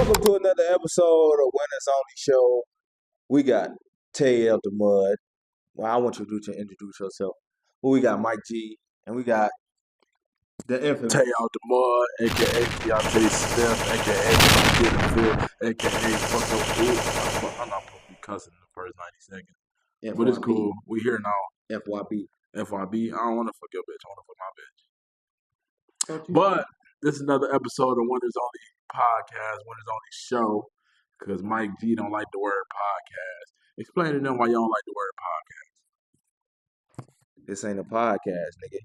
Welcome to another episode of Winners Only Show. We got Tay out the mud. Well, I want you to introduce yourself. Well, we got Mike G, and we got the infamous Tay out the mud, aka Deontay Smith, aka Get the Field, aka Fuck Your Food. I'm not supposed to be cussing in the first 90 seconds. FYB. But it's cool. We here now. FYB. FYB. I don't want to fuck your bitch. I want to fuck my bitch. But this is another episode of Winners Only Podcast, Winners Only Show, because Mike G don't like the word podcast. Explain to them why you don't like the word podcast. This ain't a podcast, nigga.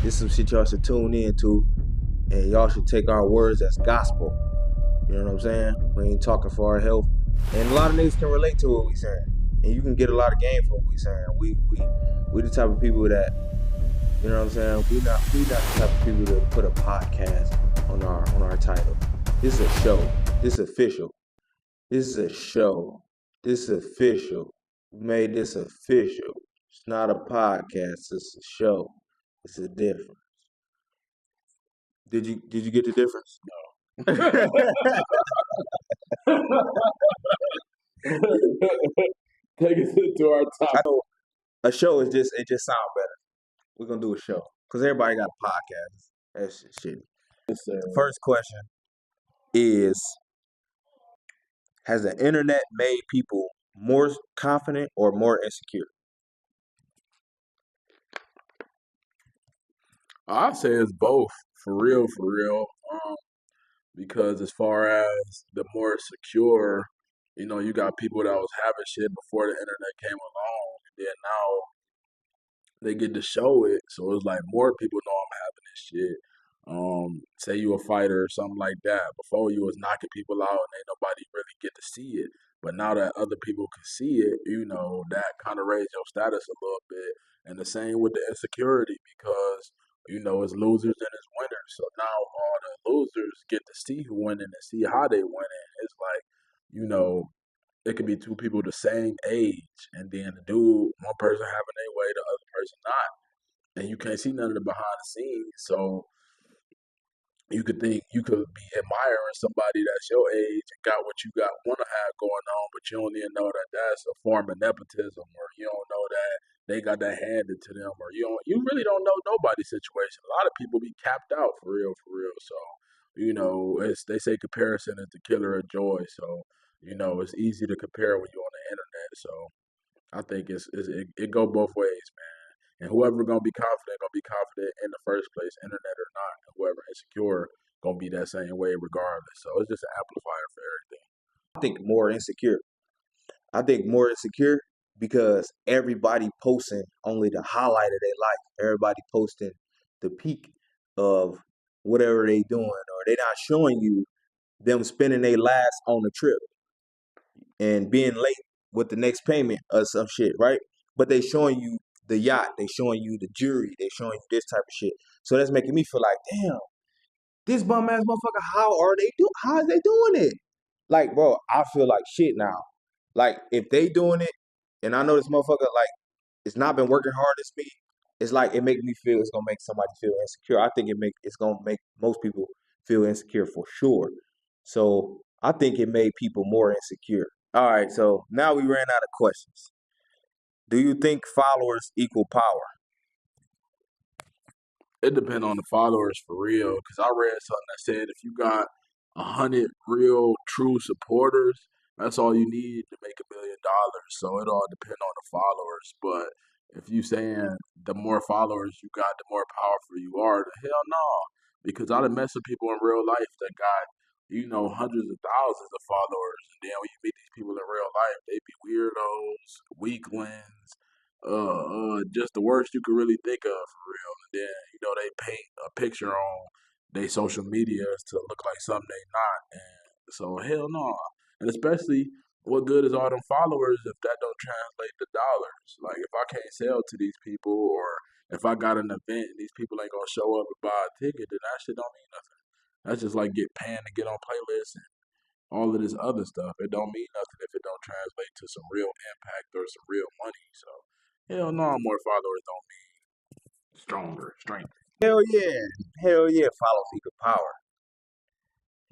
This is some shit y'all should tune in to, and y'all should take our words as gospel. You know what I'm saying? We ain't talking for our health, and a lot of niggas can relate to what we saying, and you can get a lot of game from what we saying. We the type of people that, you know what I'm saying? We not the type of people that put a podcast on our title. This is a show. This is official. This is a show. This is official. We made this official. It's not a podcast. It's a show. It's a difference. Did you get the difference? No. Take us into our topic. I know a show is just sound better. We're gonna do a show because everybody got a podcast. That's shit. The first question is: has the internet made people more confident or more insecure? I'd say it's both, for real. Because as far as the more secure, you got people that was having shit before the internet came along, and then now they get to show it. So it's like more people know I'm having this shit. Say you a fighter or something like that. Before you was knocking people out and ain't nobody really get to see it. But now that other people can see it, that kind of raised your status a little bit. And the same with the insecurity because, it's losers and it's winners. So now all the losers get to see who winning and see how they winning. It's like, it could be two people the same age and then one person having their way, the other person not. And you can't see none of the behind the scenes. So you could be admiring somebody that's your age and got what you want to have going on, but you don't even know that that's a form of nepotism, or you don't know that they got that handed to them, or you really don't know nobody's situation. A lot of people be capped out for real. So they say comparison is the killer of joy. So it's easy to compare when you're on the internet. So I think it go both ways, man. And whoever gonna be confident in the first place, internet or not. And whoever insecure gonna be that same way regardless. So it's just an amplifier for everything. I think more insecure because everybody posting only the highlight of their life. Everybody posting the peak of whatever they doing, or they not showing you them spending their last on the trip and being late with the next payment or some shit, right? But they showing you the yacht, they showing you the jewelry, they showing you this type of shit. So that's making me feel like, damn, this bum ass motherfucker, how are they doing it? Like, bro, I feel like shit now. Like, if they doing it, and I know this motherfucker, like, it's not been working hard as me, it's like it make me feel it's gonna make somebody feel insecure. I think it's gonna make most people feel insecure for sure. So I think it made people more insecure. All right, so now we ran out of questions. Do you think followers equal power? It depends on the followers for real. Cause I read something that said if you got 100 real true supporters, that's all you need to make $1 million. So it all depends on the followers. But if you saying the more followers you got, the more powerful you are, the hell no. Because I done met some people in real life that got, hundreds of thousands of followers. And then when you meet these people in real life, they be weirdos, weaklings, just the worst you could really think of for real. And then, they paint a picture on they social medias to look like something they not. And so hell no. And especially what good is all them followers if that don't translate to dollars? Like if I can't sell to these people, or if I got an event and these people ain't gonna show up and buy a ticket, then that shit don't mean nothing. That's just like paying to get on playlists and all of this other stuff. It don't mean nothing if it don't translate to some real impact or some real money. So hell no, more followers don't mean strength. Hell yeah, followers equal power.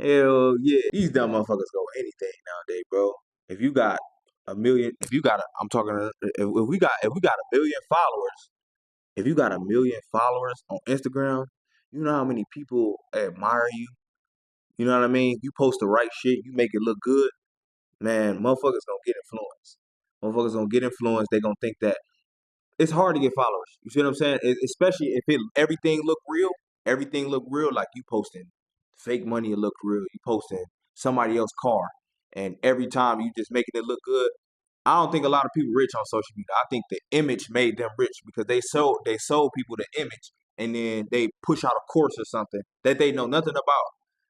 Hell yeah. These dumb motherfuckers go anything nowadays, bro. If you got a million, if you got a, I'm talking, if we got a million followers, if you got a million followers on Instagram, you know how many people admire you. You know what I mean? You post the right shit, you make it look good, man. Motherfuckers gonna get influenced. Motherfuckers gonna get influenced. They gonna think that it's hard to get followers. You see what I'm saying? Especially if everything look real. Like you posting fake money, it look real. You posting somebody else's car, and every time you just making it look good. I don't think a lot of people rich on social media. I think the image made them rich because they sold people the image, and then they push out a course or something that they know nothing about,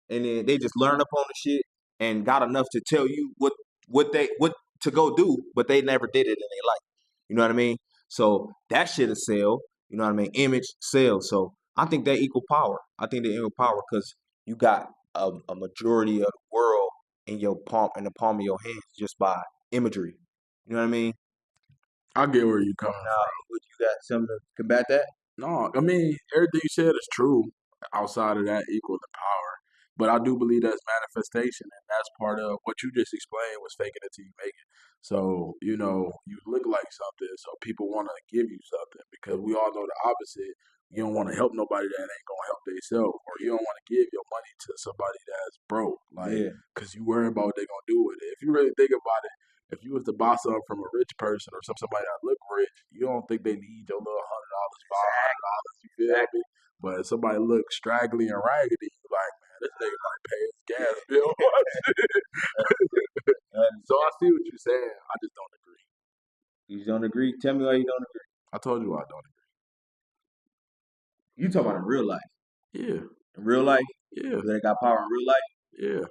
and then they just learn up on the shit and got enough to tell you what to go do, but they never did it in their life. You know what I mean? So that shit is sell. You know what I mean? Image sales. So I think they equal power. I think they equal power because you got a majority of the world in the palm of your hands just by imagery. You know what I mean? I get where you coming Now, from. would you got something to combat that? No, I mean everything you said is true. Outside of that, equal the power. But I do believe that's manifestation, and that's part of what you just explained was faking it till you make it. So you look like something, so people want to give you something because we all know the opposite. You don't want to help nobody that ain't gonna help themselves, or you don't want to give your money to somebody that's broke, like Yeah. because you worry about what they gonna do with it. If you really think about it, if you was to buy something from a rich person or somebody that look rich, you don't think they need your little $100, $500. You feel Exactly. me? But if somebody look straggly and raggedy, you like, man, this nigga might pay his gas bill. So I see what you're saying. I just don't agree. You don't agree? Tell me why you don't agree. I told you I don't You talk about in real life. agree. In real life, Yeah, they got power in real life. yeah.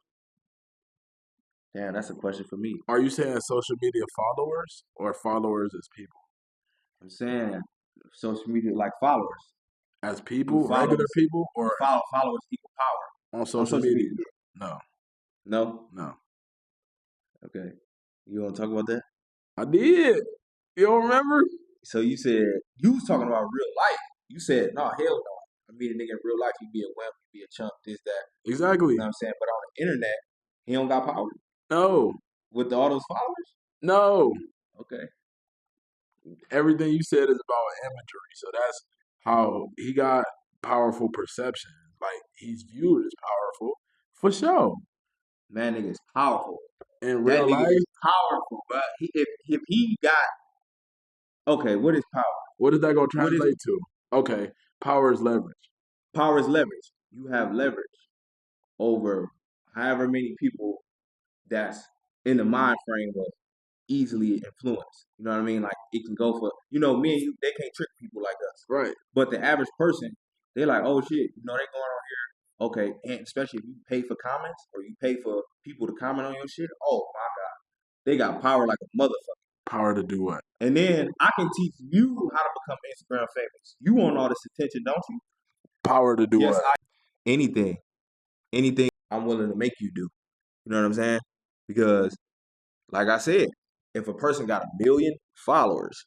Damn, that's a question for me. Are you saying social media followers or followers as people? I'm saying social media like followers. As Do people, regular followers people, do or followers equal power on on social social media? media? No, No. no. Okay. You want to talk about that? I did. You don't remember? So you said you was talking about real life. You said no, hell no. I mean, a nigga in real life, you be a wimp, you be a chump, this that. You Exactly. know what I'm saying? But on the internet, he don't got power No, with all those followers. no. Okay. Everything you said is about imagery. So that's how he got powerful perception. Like he's viewed as powerful for sure. Man, nigga is powerful. In That real nigga life, is powerful, but if he got okay, what is power? what is that gonna What is translate to? Okay, power is leverage. power is leverage. You have leverage over however many people that's in the mind frame of easily influenced. You know what I mean? Like it can go for me and you. They can't trick people like us. Right. But the average person, they're like, oh shit, they going on here. Okay, and especially if you pay for comments or you pay for people to comment on your shit. Oh my god, they got power like a motherfucker. Power to do what? And then I can teach you how to become Instagram famous. You want all this attention, don't you? Power to do Yes, what? anything, anything I'm willing to make you do. You know what I'm saying? Because, like I said, if a person got a million followers,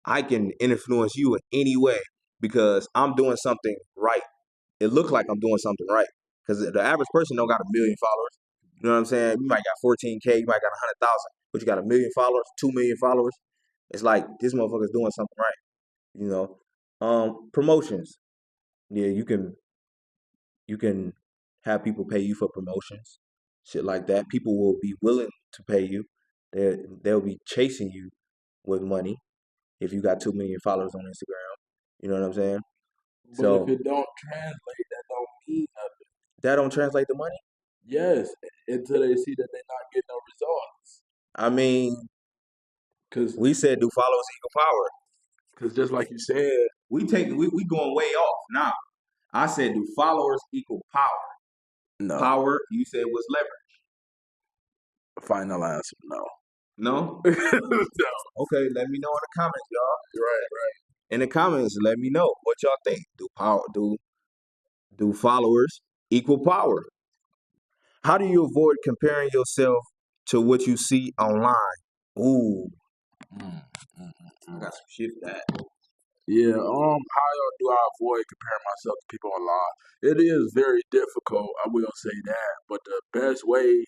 I can influence you in any way because I'm doing something right. It looks like I'm doing something right because the average person don't got a million followers. You know what I'm saying? You might got 14K, you might got 100,000, but you got a million followers, 2 million followers. It's like this motherfucker's doing something right. You know, promotions. Yeah, you can have people pay you for promotions, shit like that. People will be willing to pay you. They'll be chasing you with money if you got 2 million followers on Instagram. You know what I'm saying? But if So it don't translate, that don't mean nothing. that don't translate to money. Yes, until they see that they're not getting no results. I mean, Cause, we said do followers equal power. cause just like you said, We going way off now. I said do followers equal power. no. Power, you said was leverage. Final answer, no. No? No. Okay, let me know in the comments, y'all. Right, right. In the comments, let me know what y'all think. Do followers equal power? How do you avoid comparing yourself to what you see online? Ooh, Mm, mm, mm, I mm. got some shit for that. Yeah, how do I avoid comparing myself to people online? It is very difficult, I will say that, but the best way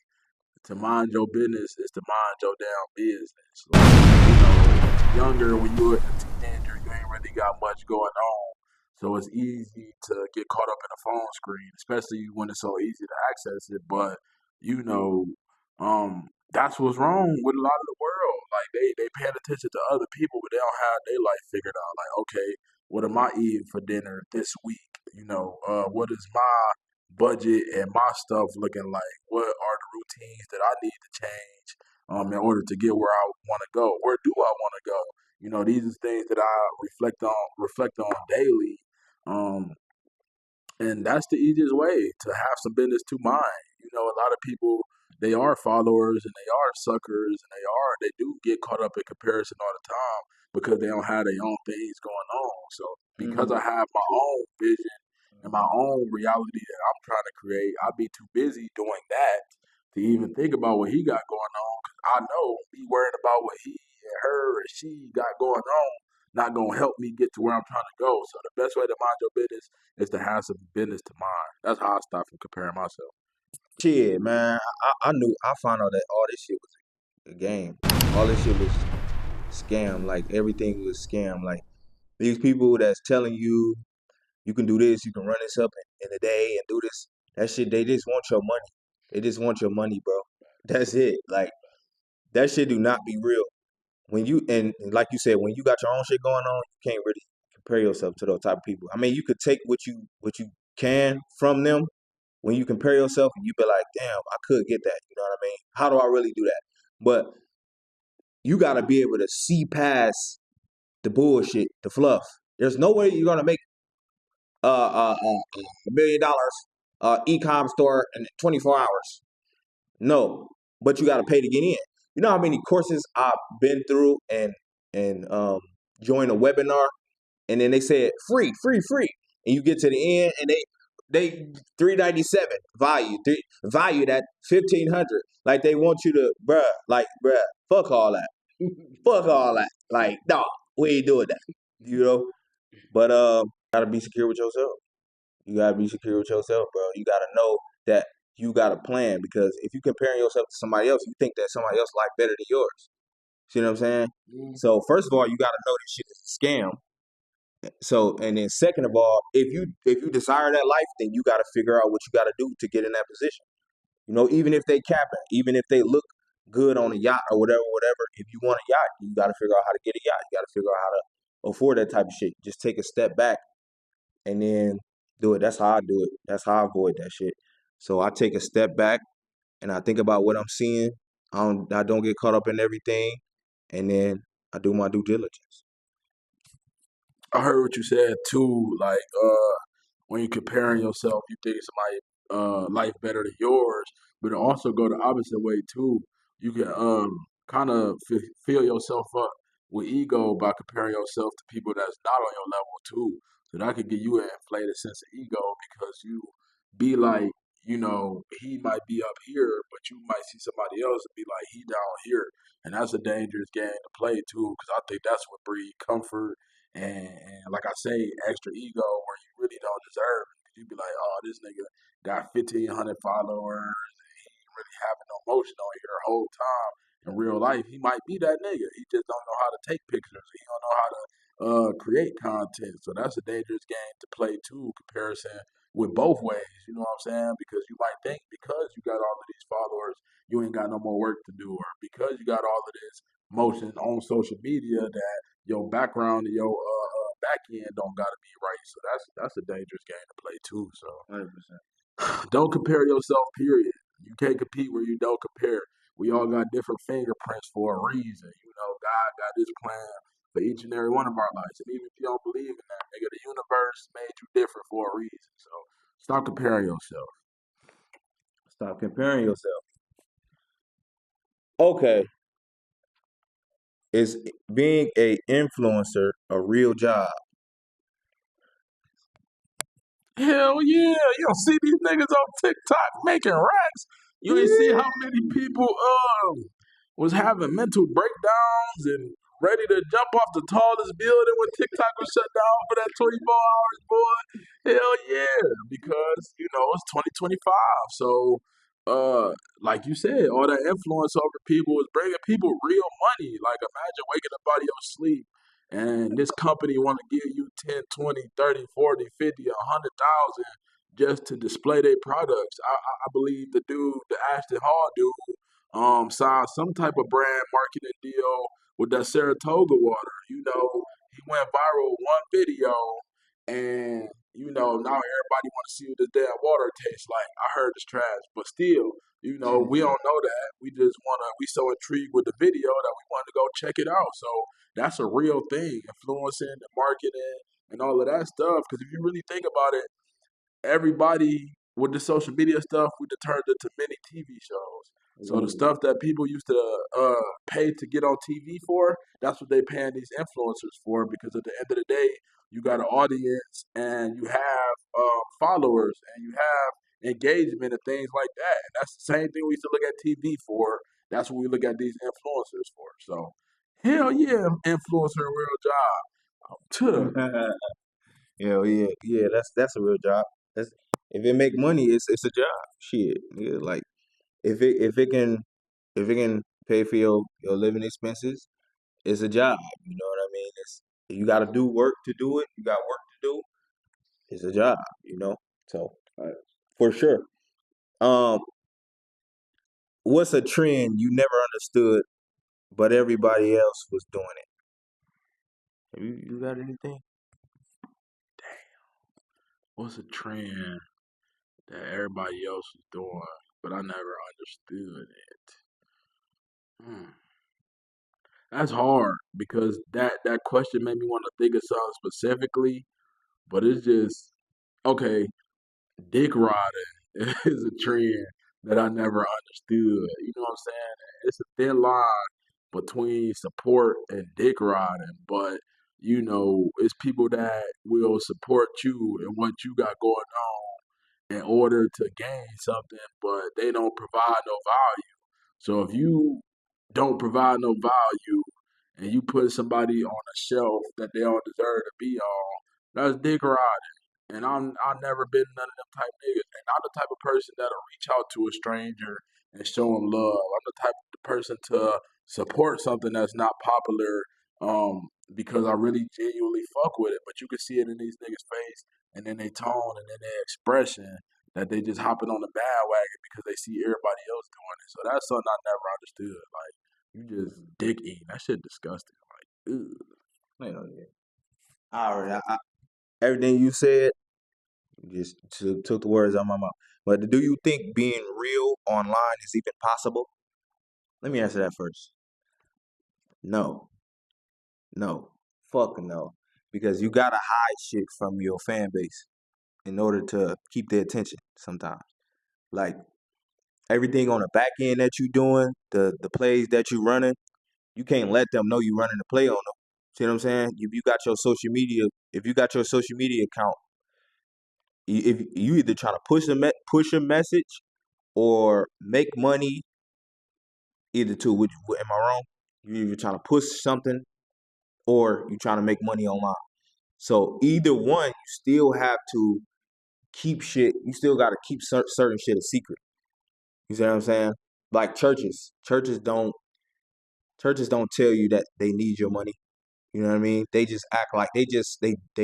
to mind your business is to mind your damn business. Like, younger, when you were a teenager, you ain't really got much going on. So it's easy to get caught up in a phone screen, especially when it's so easy to access it. But, you know, that's what's wrong with a lot of the world. Like they paying attention to other people, but they don't have their life figured out. Like, okay, what am I eating for dinner this week? What is my budget and my stuff looking like? What are the routines that I need to change in order to get where I want to go? Where do I want to go? These are things that I reflect on daily. Um, and that's the easiest way to have some business to mind. A lot of people, they are followers and they are suckers and they do get caught up in comparison all the time because they don't have their own things going on. So because I Hmm. have my own vision and my own reality that I'm trying to create, I'd be too busy doing that to even think about what he got going on. Cause I know me worrying about what he and her and she got going on not gonna help me get to where I'm trying to go. So the best way to mind your business is to have some business to mind. That's how I stop from comparing myself. Shit, man. I found out that all this shit was a game. All this shit was scam. Like everything was scam. Like these people that's telling you you can do this, you can run this up in a day and do this. That shit, they just want your money. They just want your money, bro. That's it. Like that shit do not be real. When you and like you said, when you got your own shit going on, you can't really compare yourself to those type of people. I mean, you could take what you can from them when you compare yourself, and you be like, damn, I could get that. You know what I mean? How do I really do that? But you got to be able to see past the bullshit, the fluff. There's no way you're gonna make $1 million e-com store in 24 hours. No, but you got to pay to get in. You know how many courses I've been through and joined a webinar, and then they said free, free, free, and you get to the end, and they 397 valued at 1,500. Like they want you to, bruh, fuck all that, fuck all that. Like, nah, we ain't doing that. You know, but gotta be secure with yourself. You gotta be secure with yourself, bro. You gotta know that you got a plan because if you comparing yourself to somebody else, you think that somebody else life better than yours. See what I'm saying? So first of all, you gotta know this shit is a scam. So and then second of all, if you desire that life, then you gotta figure out what you gotta do to get in that position. Even if they capping, even if they look good on a yacht or whatever, whatever. If you want a yacht, you gotta figure out how to get a yacht. You gotta figure out how to afford that type of shit. Just take a step back and then do it. That's how I do it. That's how I avoid that shit. So I take a step back and I think about what I'm seeing. I don't get caught up in everything, and then I do my due diligence. I heard what you said too. Like, when you're comparing yourself, you think somebody life better than yours, but it also go the opposite way too. You can kind of fill yourself up with ego by comparing yourself to people that's not on your level too. So that could give you an inflated sense of ego because you be like, he might be up here, but you might see somebody else and be like, he down here, and that's a dangerous game to play too. Because I think that's what breeds comfort and like I say, extra ego where you really don't deserve it. You be like, oh, this nigga got 1,500 followers. He ain't really having no motion on here the whole time. In real life, he might be that nigga. He just don't know how to take pictures. He don't know how to create content. So that's a dangerous game to play too. Comparison with both ways. You know what I'm saying? Because you might think because you got all of these followers, you ain't got no more work to do, or because you got all of this motion on social media that your background and your back end don't gotta be right. So that's a dangerous game to play too. So 100%. don't compare yourself. Period. You can't compete where you don't compare. We all got different fingerprints for a reason. God got His plan for each and every one of our lives. And even if you don't believe in that, nigga, the universe made you different for a reason. So stop comparing yourself. Stop comparing yourself. Okay, is being a influencer a real job? Hell yeah. You don't see these niggas on TikTok making racks. You ain't see how many people was having mental breakdowns and ready to jump off the tallest building when TikTok was shut down for that 24 hours, boy. Hell yeah, because it's 2025. So, like you said, all that influence over people is bringing people real money. Like imagine waking up out of your sleep and this company want to give you 10, 20, 30, 40, 50, 100,000 just to display their products. I believe the Ashton Hall dude, signed some type of brand marketing deal with that Saratoga water. He went viral with one video, and now everybody want to see what this damn water tastes like. I heard it's trash, but still, we don't know that. We so intrigued with the video that we want to go check it out. So that's a real thing, influencing the marketing and all of that stuff. Because if you really think about it, everybody with the social media stuff, we turned into mini TV shows. So the Ooh. stuff that people used to pay to get on TV for, that's what they paying these influencers for. Because at the end of the day, you got an audience and you have followers and you have engagement and things like that. And that's the same thing we used to look at TV for. That's what we look at these influencers for. So hell yeah, influencer a real job. Hell yeah, yeah. That's a real job. That's if it make money, it's a job. Shit, yeah, like if it can pay for your living expenses, it's a job. You know what I mean? It's you got to do work to do it. You got work to do. It's a job. So for sure. Um, what's a trend you never understood, but everybody else was doing it? Have you got anything? What's a trend that everybody else was doing, but I never understood it? Hmm. That's hard because that question made me want to think of something specifically, but it's just okay. Dick riding is a trend that I never understood. You know what I'm saying? It's a thin line between support and dick riding, but it's people that will support you and what you got going on in order to gain something, but they don't provide no value. So if you don't provide no value and you put somebody on a shelf that they don't deserve to be on, that's dick riding. And I've never been none of them type niggas. And I'm the type of person that'll reach out to a stranger and show them love. I'm the type of person to support something that's not popular, because I really genuinely fuck with it. But you can see it in these niggas' face and then they tone and then their expression that they just hopping on the bandwagon because they see everybody else doing it. So that's something I never understood. Like you just dick eating. That shit disgusting. Like, ugh. Hell yeah. All right. Everything you said just took the words out of my mouth. But do you think being real online is even possible? Let me answer that first. No, no, fuck no. Because you gotta hide shit from your fan base in order to keep their attention sometimes. Like everything on the back end that you doing, the plays that you running, you can't let them know you running the play on them. See what I'm saying? If you got your social media account, if you either trying to push a message or make money, either two. Am I wrong? You either trying to push something or you trying to make money online. So either one, you still have to keep shit. You still got to keep certain shit a secret. You see what I'm saying? Like churches don't tell you that they need your money. You know what I mean? They just act like they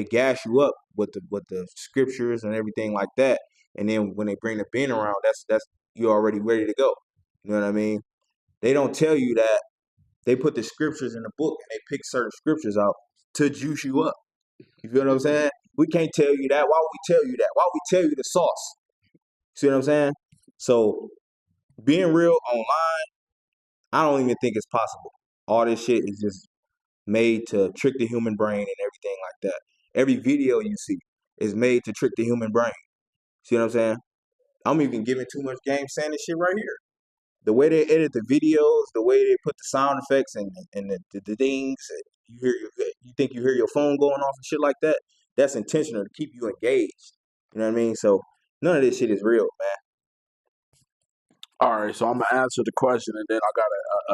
gas you up with the scriptures and everything like that. And then when they bring the bin around, that's you're already ready to go. You know what I mean? They don't tell you that they put the scriptures in the book and they pick certain scriptures out to juice you up. You feel what I'm saying? We can't tell you that. Why would we tell you that? Why would we tell you the sauce? See what I'm saying? So being real online, I don't even think it's possible. All this shit is just made to trick the human brain and everything like that. Every video you see is made to trick the human brain. See what I'm saying? I'm even giving too much game saying this shit right here. The way they edit the videos, the way they put the sound effects and the dings, you think you hear your phone going off and shit like that. That's intentional to keep you engaged. You know what I mean? So none of this shit is real, man. All right, so I'm gonna answer the question, and then I got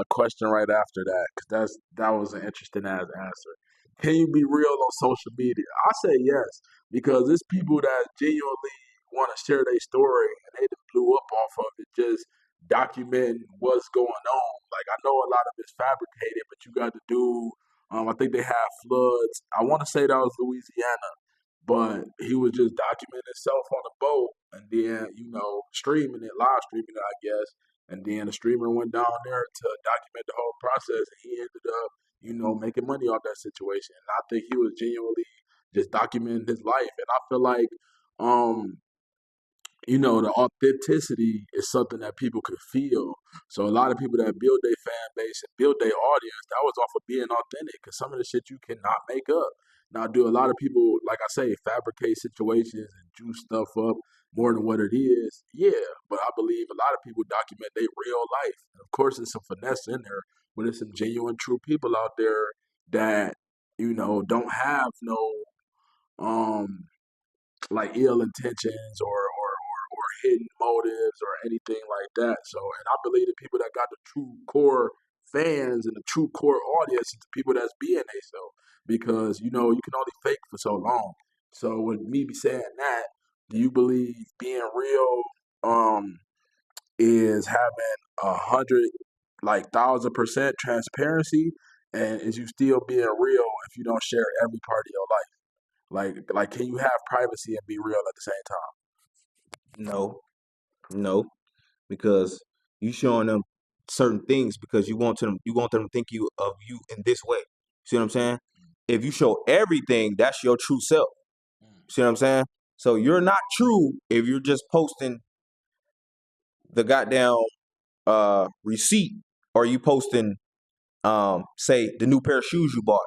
a question right after that because that was an interesting ass answer. Can you be real on social media? I say yes because it's people that genuinely want to share their story and they done blew up off of it, just documenting what's going on. Like I know a lot of it's fabricated, but you got to do. I think they had floods. I want to say that was Louisiana, but he was just documenting himself on the boat and then, streaming it, live streaming it, I guess. And then the streamer went down there to document the whole process and he ended up, making money off that situation. And I think he was genuinely just documenting his life. And I feel like the authenticity is something that people could feel. So a lot of people that build their fan base and build their audience, that was off of being authentic. Because some of the shit you cannot make up. Now, do a lot of people, like I say, fabricate situations and juice stuff up more than what it is? Yeah, but I believe a lot of people document their real life. And of course, there's some finesse in there, but there's some genuine, true people out there that don't have no um like ill intentions or hidden motives or anything like that. So, and I believe the people that got the true core fans and the true core audience is the people that's being themselves because you can only fake for so long. So, with me be saying that, do you believe being real is having 100 like 1,000% transparency, and is you still being real if you don't share every part of your life? Like, can you have privacy and be real at the same time? No, no, because you showing them certain things because you want them to think of you in this way. See what I'm saying? If you show everything, that's your true self. See what I'm saying? So you're not true if you're just posting the goddamn receipt or you posting say the new pair of shoes you bought,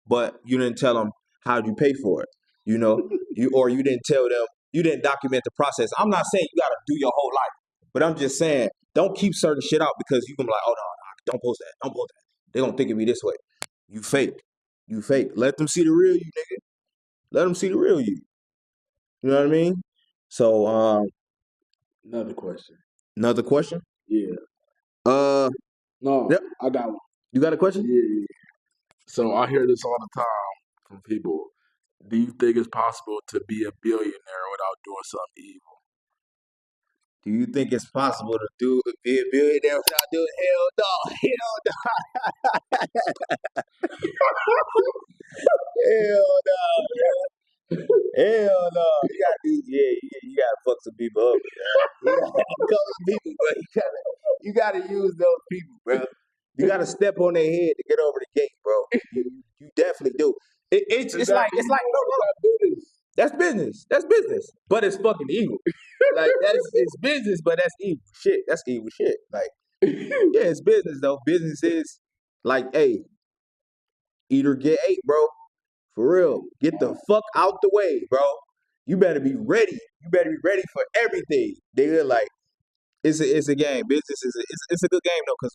but you didn't tell them how'd you pay for it. You didn't tell them, you didn't document the process. I'm not saying you gotta do your whole life, but I'm just saying don't keep certain shit out because you can be like, oh no, don't post that, don't post that. They're gonna think of me this way. You fake. You fake. Let them see the real you, nigga. Let them see the real you. You know what I mean? So Another question. another question. Yeah. Uh No, yep. I got one. You got a question? Yeah. So I hear this all the time from people. Do you think it's possible to be a billionaire without doing something evil? Do you think it's possible to be a billionaire without doing hell no, hell no, hell no. You gotta do you gotta fuck some people up, man. You gotta fuck some people, bro. You gotta use those people, bro. You gotta step on their head to get over the gate, bro. You definitely do. It's like no. That's business. That's business. But it's fucking evil. Like it's business, but that's evil shit. That's evil shit. Like yeah, it's business though. Business is like, hey, eat or get ate, bro. For real. Get the fuck out the way, bro. You better be ready. You better be ready for everything. Nigga, like it's a game. Business it's a good game though, because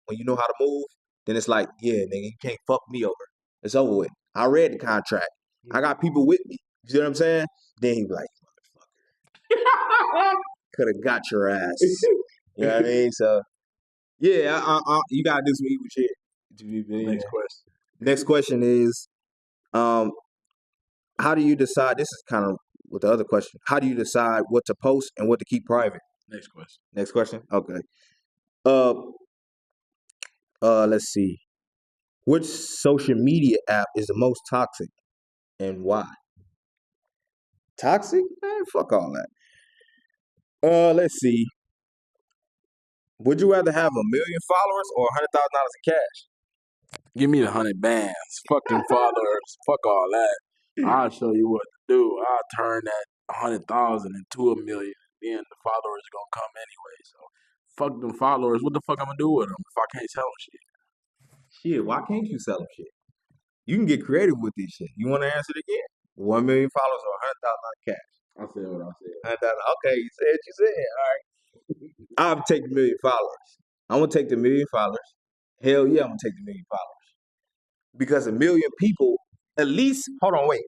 when you know how to move, then it's like, yeah, nigga, you can't fuck me over. It's over with. I read the contract. I got people with me. You see what I'm saying? Then he be like, could have got your ass. You know what I mean? So yeah, you gotta do some evil shit to be billionaire. Next question. Next question is, um, how do you decide? This is kind of with the other question. How do you decide what to post and what to keep private? Next question. Next question. Okay. Uh, let's see. Which social media app is the most toxic and why? Toxic? Man, fuck all that. Let's see. Would you rather have 1,000,000 followers or $100,000 in cash? Give me the 100 bands. Fuck them followers. Fuck all that. I'll show you what to do. I'll turn that 100,000 into 1,000,000. Then the followers are gonna come anyway. So fuck them followers. What the fuck I'm gonna do with them if I can't sell them shit? Shit, why can't you sell them shit? You can get creative with this shit. You want to answer it again? 1,000,000 followers or $100,000 cash? I said what I said. 100,000. Okay, you said you said. All right. I'll take the 1,000,000 followers. I'm gonna take the 1,000,000 followers. Hell yeah, I'm gonna take the 1,000,000 followers because 1,000,000 people, at least. Hold on, wait.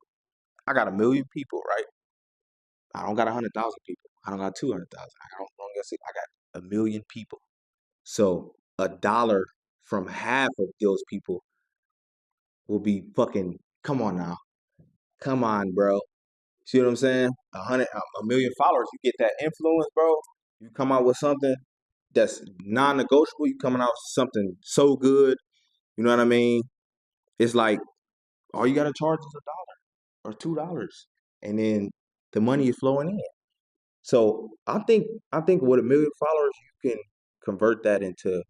I got 1,000,000 people, right? I don't got 100,000 people. I don't got 200,000. I got a million people. So a dollar from half of those people will be fucking. Come on now, come on, bro. See what I'm saying? A million followers, you get that influence, bro. You come out with something that's non-negotiable. You coming out with something so good. You know what I mean? It's like all you gotta charge is $1 or $2, and then the money is flowing in. So I think with a million followers, you can convert that into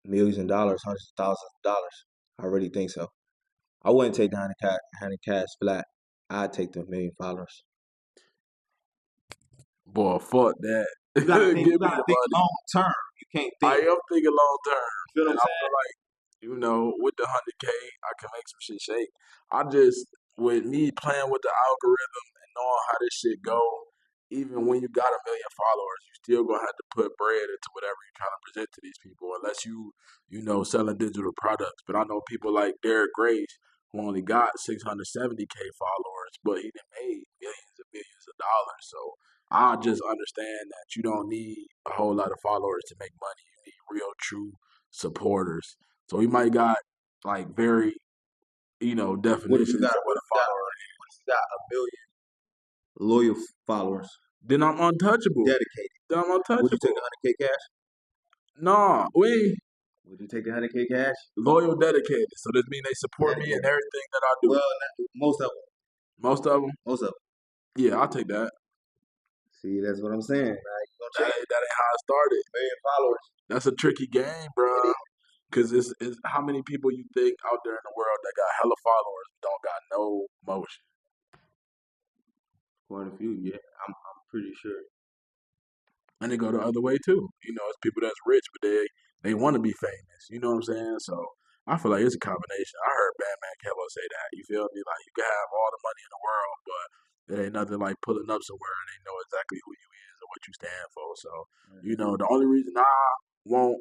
millions of dollars, hundreds of thousands of dollars. I really think so. I wouldn't take the 100K flat. I'd take the million followers. Boy, fuck that. You gotta think. You Give me gotta the think money. long term. You can't I think. am thinking long term, You feel what and I'm I feel saying? like with the 100K, I can make some shit shake. I just with me playing with the algorithm and knowing how this shit go, even when you got a million followers, you still gonna have to put bread into whatever you trying to present to these people, unless selling digital products. But I know people like Derek Grace who only got 670K followers, but he done made millions and millions of dollars. So I just understand that you don't need a whole lot of followers to make money. You need real, true supporters. So he might got like very, What if you definitions got of what what a if you got follower is. what if you got a million loyal followers Then I'm untouchable. dedicated? Then I'm Would you take untouchable. the 100K cash? Nah, we Would you take the 100K cash? loyal, dedicated. So this means they support me in Dedicated. everything that I do. Well, most of them. Most of them, Most of them. yeah, I'll take that. See, that's what I'm saying. Like, you gonna change That ain't how I started. a million followers? That's a tricky game, It bruh. is Cause it's how many people you think out there in the world that got hella followers don't got no motion. quite a few. Yeah, I'm pretty sure. And they go the other way too. It's people that's rich, but they want to be famous. You know what I'm saying? So I feel like it's a combination. I heard Batman Kevo say that. You feel me? Like you can have all the money in the world, but it ain't nothing like pulling up somewhere and they know exactly who you is or what you stand for. So Mhm. the only reason I won't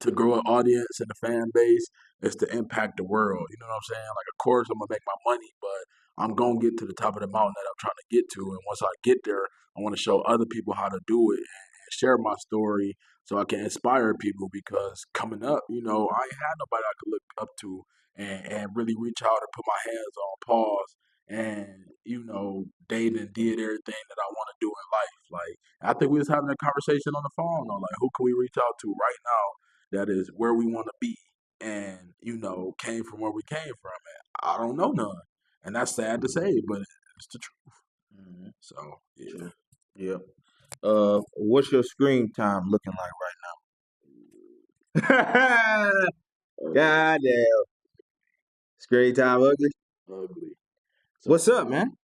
to grow an audience and a fan base is to impact the world. You know what I'm saying? Like, of course, I'm gonna make my money, but I'm gonna get to the top of the mountain that I'm trying to get to. And once I get there, I want to show other people how to do it and share my story so I can inspire people. Because coming up, I ain't had nobody I could look up to and really reach out and put my hands on pause and date and did everything that I want to do in life. Like I think we was having a conversation on the phone. Like, who can we reach out to right now that is where we want to be and came from where we came from, and I don't know none, and that's sad to say, but it's the truth. Mhm. So yeah. True. Yep. What's your screen time looking like right now? God damn. Screen time ugly. Ugly. So What's up, man?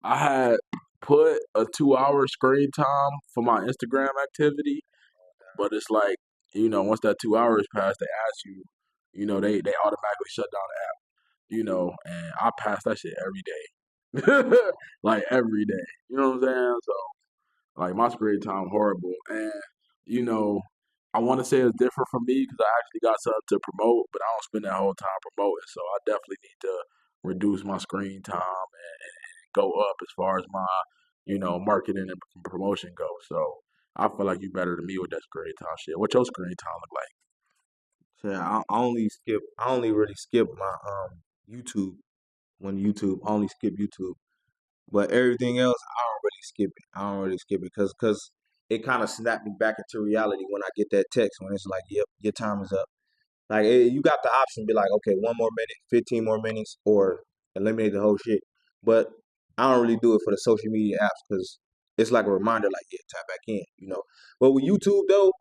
I had put a 2 hour screen time for my Instagram activity, but it's like once that 2 hours pass, they ask you, they automatically shut down the app, and I pass that shit every day, like every day. You know what I'm saying? So like my screen time horrible, and you know, I want to say it's different from me because I actually got something to promote, but I don't spend that whole time promoting. So I definitely need to reduce my screen time and go up as far as my marketing and promotion goes. So I feel like you better than me with that screen time shit. What your screen time look like? So I only skip. I only really skip my YouTube when YouTube. I only skip YouTube, but everything else I don't really skip it. I don't really skip it because it kind of snapped me back into reality when I get that text when it's like, "Yep, your time is up." Like you got the option to be like, okay, 1 more minute, 15 more minutes, or eliminate the whole shit. But I don't really do it for the social media apps because it's like a reminder, like, yeah, tap back in. But with YouTube though,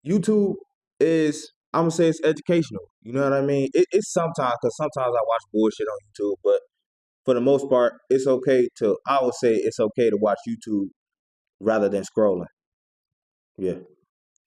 YouTube is I'm gonna say it's educational. You know what I mean? It's sometimes because sometimes I watch bullshit on YouTube, but for the most part, it's okay to. I would say it's okay to watch YouTube rather than scrolling. Yeah.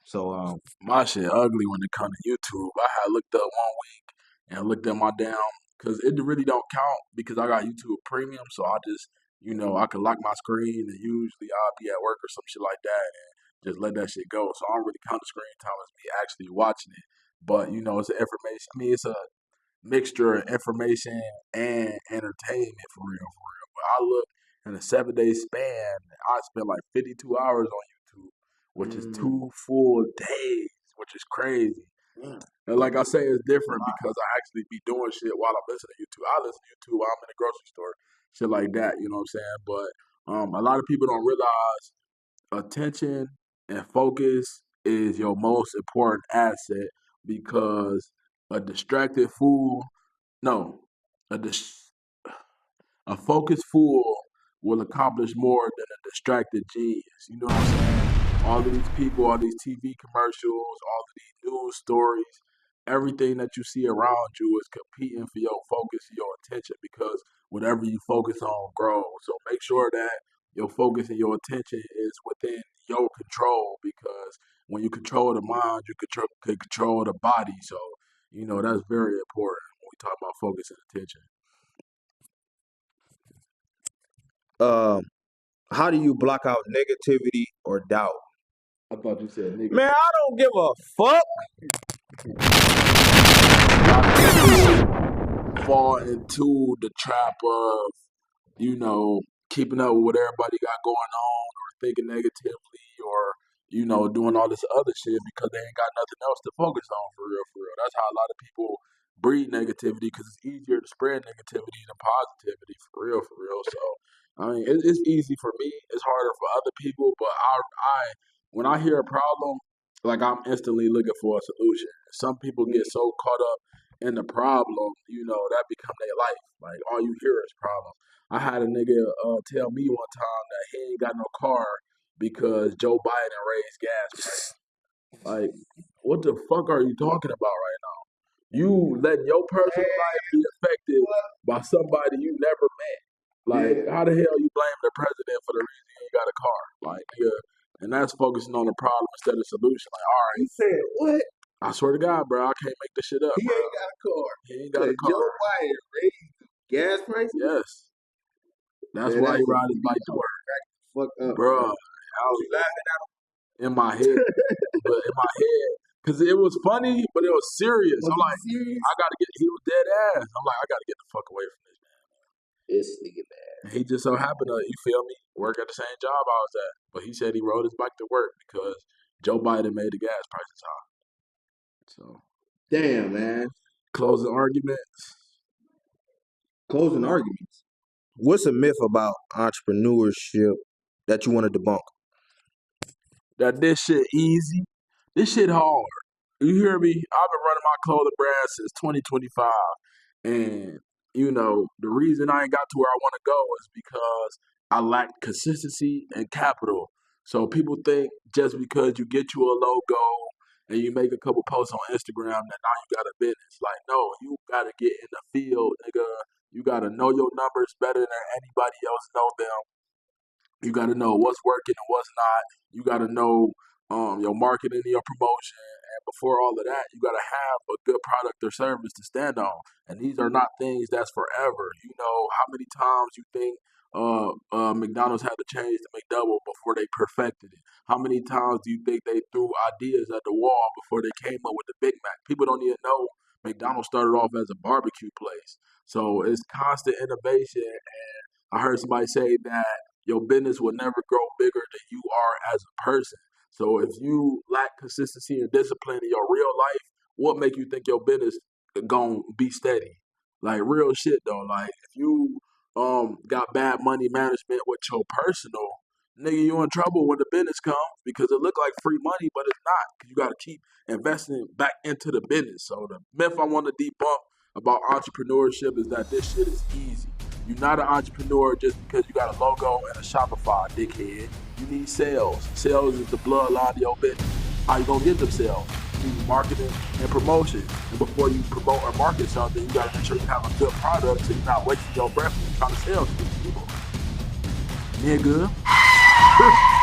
So My shit ugly when it comes to YouTube. I had looked up one week and looked at my damn because it really don't count because I got YouTube Premium, so I just I can lock my screen and usually I'll be at work or some shit like that and just let that shit go. So I don't really count the screen time as me actually watching it. But it's an information. I mean, it's a mixture of information and entertainment for real, for real. But I look in a 7 day span, I spent like 52 hours on YouTube, which is Mm, 2 full days, which is crazy. damn. And like I say, it's different because I actually be doing shit while I'm listening to YouTube. I listen to YouTube while I'm in the grocery store, shit like that. You know what I'm saying? But a lot of people don't realize attention and focus is your most important asset because a distracted fool, no, a dis- a focused fool will accomplish more than a distracted genius. You know what I'm saying? All of these people, all these TV commercials, all of these news stories, everything that you see around you is competing for your focus, your attention, because whatever you focus on grows. So make sure that your focus and your attention is within your control because when you control the mind, you can control the body. So, that's very important when we talk about focus and attention. Um, how do you block out negativity or doubt? I thought you said nigga. Man, I don't give a fuck. A lot of people fall into the trap of, keeping up with what everybody got going on or thinking negatively or, doing all this other shit because they ain't got nothing else to focus on for real, for real. That's how a lot of people breed negativity because it's easier to spread negativity than positivity for real, for real. So, I mean, it's easy for me. It's harder for other people, but when I hear a problem, like I'm instantly looking for a solution. Some people get so caught up in the problem, that become their life. Like all you hear is problem. I had a nigga tell me one time that he ain't got no car because Joe Biden raised gas prices. Like, what the fuck are you talking about right now? You letting your personal life be affected by somebody you never met. Like, how the hell you blame the president for the reason you ain't got a car? Like, nigga, and that's focusing on the problem instead of solution. Like, all right, He said, what? I swear to God, bro, I can't make this shit up, He bro. ain't got a car. He ain't got a Joe car. Biden raised gas prices? Yes, that's Man, why he that's ride his bike to work, fuck up. bro. Man. I was You laughing in my head, but in my head, cause it was funny, but it was serious. Was I'm he like, serious? I gotta get. He was dead ass. I'm like, I gotta get the fuck away from this man. This nigga, man. And he just so happened to, you feel me, work at the same job I was at. But he said he rode his bike to work because Joe Biden made the gas prices high. So Damn, man. closing argument. Closing arguments. What's a myth about entrepreneurship that you want to debunk? That this shit easy. This shit hard. You hear me? I've been running my clothing brand since 2025. And, the reason I ain't got to where I want to go is because I lack consistency and capital. So people think just because you get you a logo and you make a couple posts on Instagram that now you got a business. Like, no, you got to get in the field, nigga. You got to know your numbers better than anybody else know them. You got to know what's working and what's not. You got to know your marketing and your promotion. And before all of that, you got to have a good product or service to stand on. And these are not things that's forever. You know, how many times you think McDonald's had to change the McDouble before they perfected it? How many times do you think they threw ideas at the wall before they came up with the Big Mac? People don't even know McDonald's started off as a barbecue place. So it's constant innovation. And I heard somebody say that your business will never grow bigger than you are as a person. So if you lack consistency and discipline in your real life, what make you think your business gonna be steady? Like real shit though. Like if you got bad money management with your personal, nigga, you in trouble when the business comes because it look like free money, but it's not. You got to keep investing back into the business. So the myth I want to debunk about entrepreneurship is that this shit is easy. You're not an entrepreneur just because you got a logo and a Shopify, dickhead. You need sales. Sales is the bloodline of your business. How you gonna get them sales? You need marketing and promotion. And before you promote or market something, you gotta make sure you have a good product so you're not wasting your breath when you're trying to sell to these people. Nigga.